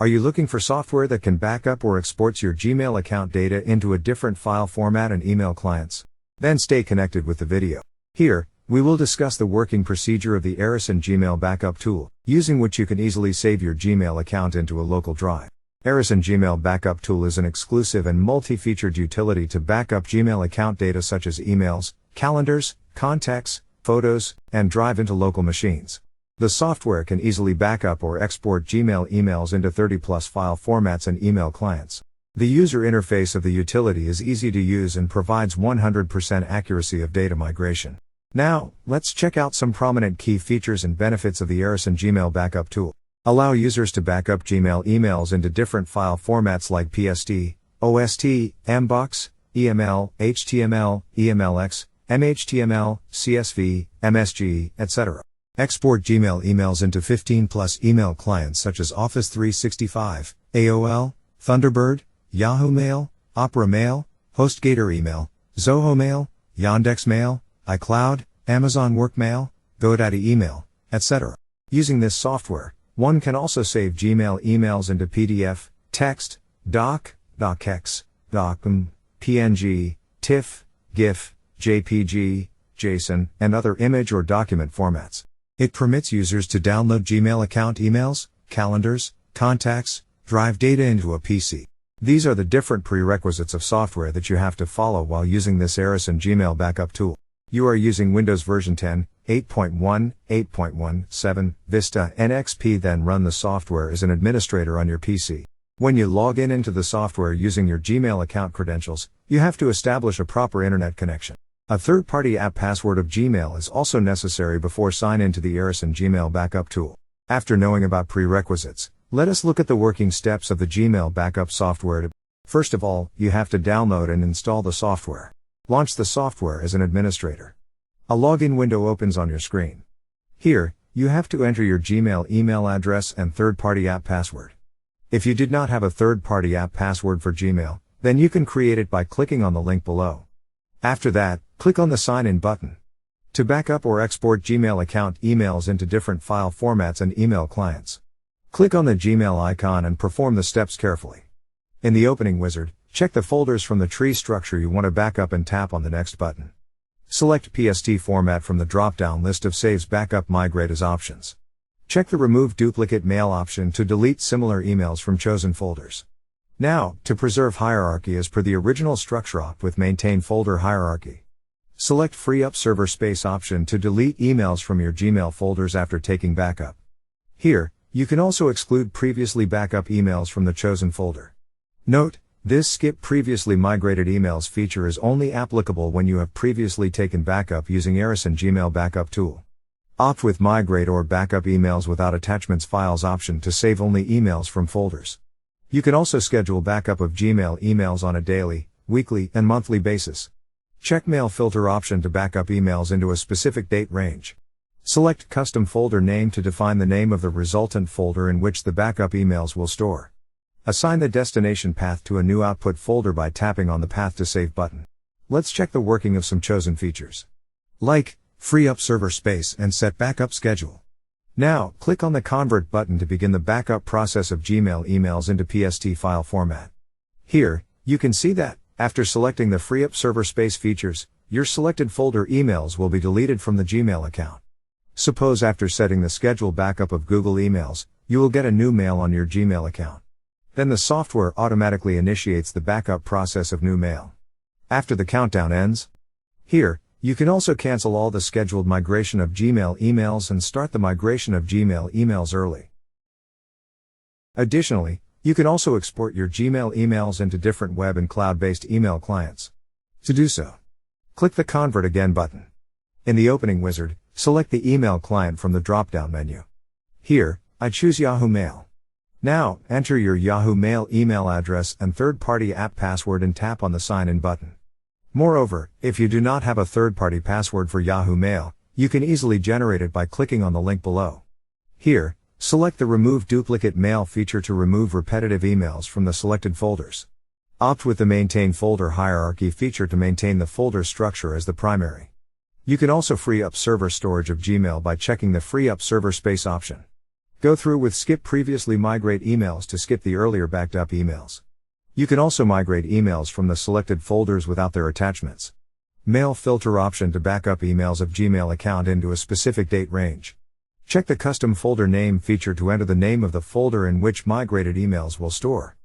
Are you looking for software that can back up or exports your Gmail account data into a different file format and email clients? Then stay connected with the video. Here, we will discuss the working procedure of the Aryson Gmail Backup Tool, using which you can easily save your Gmail account into a local drive. Aryson Gmail Backup Tool is an exclusive and multi-featured utility to back up Gmail account data such as emails, calendars, contacts, photos, and drive into local machines. The software can easily back up or export Gmail emails into 30+ file formats and email clients. The user interface of the utility is easy to use and provides 100% accuracy of data migration. Now, let's check out some prominent key features and benefits of the Aryson Gmail Backup Tool. Allow users to back up Gmail emails into different file formats like PSD, OST, MBOX, EML, HTML, EMLX, MHTML, CSV, MSG, etc. Export Gmail emails into 15+ email clients such as Office 365, AOL, Thunderbird, Yahoo Mail, Opera Mail, HostGator Email, Zoho Mail, Yandex Mail, iCloud, Amazon Workmail, GoDaddy Email, etc. Using this software, one can also save Gmail emails into PDF, text, doc, docx, docm, PNG, TIFF, GIF, JPG, JSON, and other image or document formats. It permits users to download Gmail account emails, calendars, contacts, drive data into a PC. These are the different prerequisites of software that you have to follow while using this Aryson Gmail Backup Tool. You are using Windows version 10, 8.1, 8.17, Vista, and XP, then run the software as an administrator on your PC. When you log into the software using your Gmail account credentials, you have to establish a proper internet connection. A third-party app password of Gmail is also necessary before sign in to the Aryson Gmail Backup Tool. After knowing about prerequisites, let us look at the working steps of the Gmail backup software. First of all, you have to download and install the software. Launch the software as an administrator. A login window opens on your screen. Here, you have to enter your Gmail email address and third-party app password. If you did not have a third-party app password for Gmail, then you can create it by clicking on the link below. After that, click on the Sign In button. To back up or export Gmail account emails into different file formats and email clients, click on the Gmail icon and perform the steps carefully. In the opening wizard, check the folders from the tree structure you want to back up and tap on the Next button. Select PST format from the drop-down list of Saves Backup Migrate as options. Check the Remove Duplicate Mail option to delete similar emails from chosen folders. Now, to preserve hierarchy as per the original structure opt with Maintain Folder Hierarchy. Select Free Up Server Space option to delete emails from your Gmail folders after taking backup. Here, you can also exclude previously backup emails from the chosen folder. Note, this Skip Previously Migrated Emails feature is only applicable when you have previously taken backup using Aryson Gmail Backup Tool. Opt with Migrate or Backup Emails Without Attachments Files option to save only emails from folders. You can also schedule backup of Gmail emails on a daily, weekly, and monthly basis. Check Mail Filter option to backup emails into a specific date range. Select Custom Folder Name to define the name of the resultant folder in which the backup emails will store. Assign the destination path to a new output folder by tapping on the Path to Save button. Let's check the working of some chosen features, like free up server space and set backup schedule. Now, click on the Convert button to begin the backup process of Gmail emails into PST file format. Here, you can see that, after selecting the Free Up Server Space features, your selected folder emails will be deleted from the Gmail account. Suppose after setting the Schedule backup of Google emails, you will get a new mail on your Gmail account. Then the software automatically initiates the backup process of new mail. After the countdown ends, here, you can also cancel all the scheduled migration of Gmail emails and start the migration of Gmail emails early. Additionally, you can also export your Gmail emails into different web and cloud-based email clients. To do so, click the Convert Again button. In the opening wizard, select the email client from the drop-down menu. Here, I choose Yahoo Mail. Now, enter your Yahoo Mail email address and third-party app password and tap on the Sign In button. Moreover, if you do not have a third-party password for Yahoo Mail, you can easily generate it by clicking on the link below. Here, select the Remove Duplicate Mail feature to remove repetitive emails from the selected folders. Opt with the Maintain Folder Hierarchy feature to maintain the folder structure as the primary. You can also free up server storage of Gmail by checking the Free Up Server Space option. Go through with skip previously migrate emails to skip the earlier backed up emails. You can also migrate emails from the selected folders without their attachments. Mail filter option to back up emails of Gmail account into a specific date range. Check the custom folder name feature to enter the name of the folder in which migrated emails will store.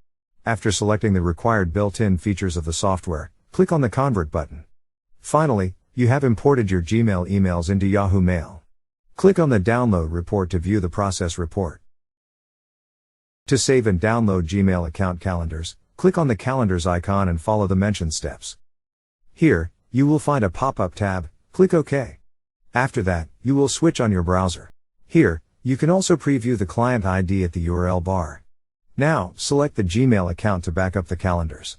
After selecting the required built-in features of the software, click on the Convert button. Finally, you have imported your Gmail emails into Yahoo Mail. Click on the Download report to view the process report. To save and download Gmail account calendars, click on the Calendars icon and follow the mentioned steps. Here, you will find a pop-up tab, click OK. After that, you will switch on your browser. Here, you can also preview the client ID at the URL bar. Now, select the Gmail account to back up the calendars.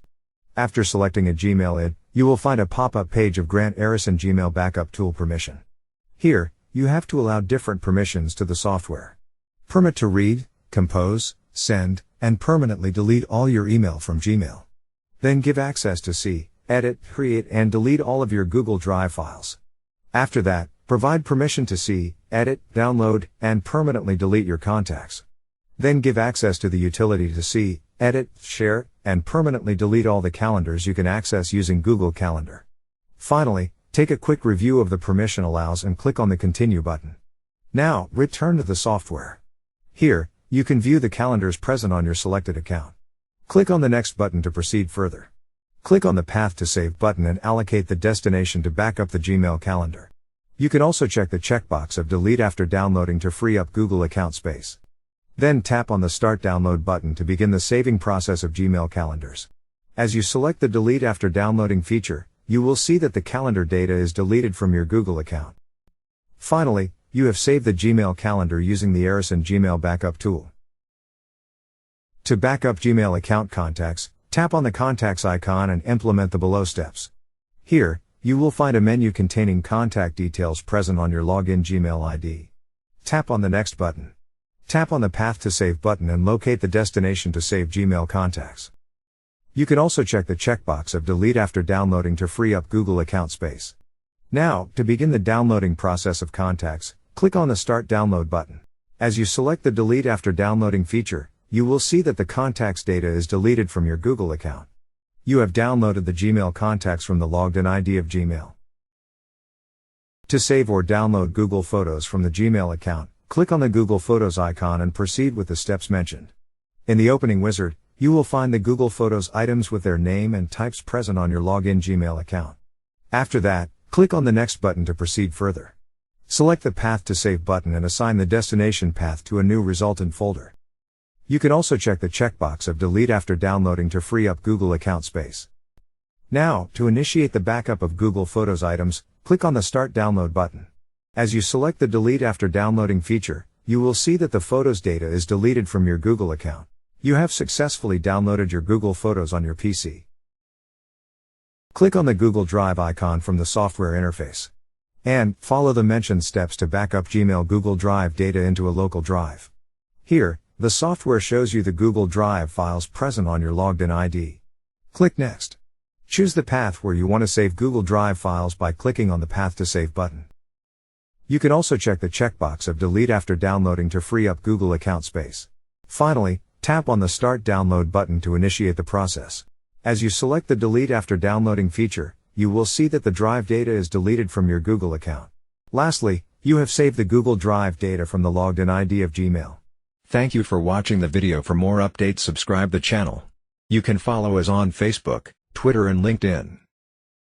After selecting a Gmail ID, you will find a pop-up page of Grant Aryson Gmail Backup Tool permission. Here, you have to allow different permissions to the software. Permit to read, compose, send, and permanently delete all your email from Gmail. Then give access to see, edit, create, and delete all of your Google Drive files. After that, provide permission to see, edit, download, and permanently delete your contacts. Then give access to the utility to see, edit, share, and permanently delete all the calendars you can access using Google Calendar. Finally, take a quick review of the permission allows and click on the Continue button. Now, return to the software. Here, you can view the calendars present on your selected account. Click on the Next button to proceed further. Click on the Path to Save button and allocate the destination to back up the Gmail calendar. You can also check the checkbox of Delete after downloading to free up Google account space. Then tap on the Start Download button to begin the saving process of Gmail calendars. As you select the Delete after downloading feature, you will see that the calendar data is deleted from your Google account. Finally, you have saved the Gmail calendar using the Aryson Gmail Backup tool. To back up Gmail account contacts, tap on the Contacts icon and implement the below steps. Here, you will find a menu containing contact details present on your login Gmail ID. Tap on the Next button. Tap on the Path to Save button and locate the destination to save Gmail contacts. You can also check the checkbox of Delete after downloading to free up Google account space. Now, to begin the downloading process of contacts, click on the Start Download button. As you select the Delete after downloading feature, you will see that the contacts data is deleted from your Google account. You have downloaded the Gmail contacts from the logged in ID of Gmail. To save or download Google Photos from the Gmail account, click on the Google Photos icon and proceed with the steps mentioned. In the opening wizard, you will find the Google Photos items with their name and types present on your login Gmail account. After that, click on the Next button to proceed further. Select the Path to Save button and assign the destination path to a new resultant folder. You can also check the checkbox of Delete after downloading to free up Google account space. Now, to initiate the backup of Google Photos items, click on the Start Download button. As you select the Delete after downloading feature, you will see that the Photos data is deleted from your Google account. You have successfully downloaded your Google Photos on your PC. Click on the Google Drive icon from the software interface. And follow the mentioned steps to back up Gmail Google Drive data into a local drive. Here, the software shows you the Google Drive files present on your logged in ID. Click Next. Choose the path where you want to save Google Drive files by clicking on the Path to Save button. You can also check the checkbox of Delete after downloading to free up Google account space. Finally, tap on the Start Download button to initiate the process. As you select the Delete after downloading feature, you will see that the drive data is deleted from your Google account. Lastly, you have saved the Google Drive data from the logged in ID of Gmail. Thank you for watching the video. For more updates, subscribe the channel. You can follow us on Facebook, Twitter and LinkedIn.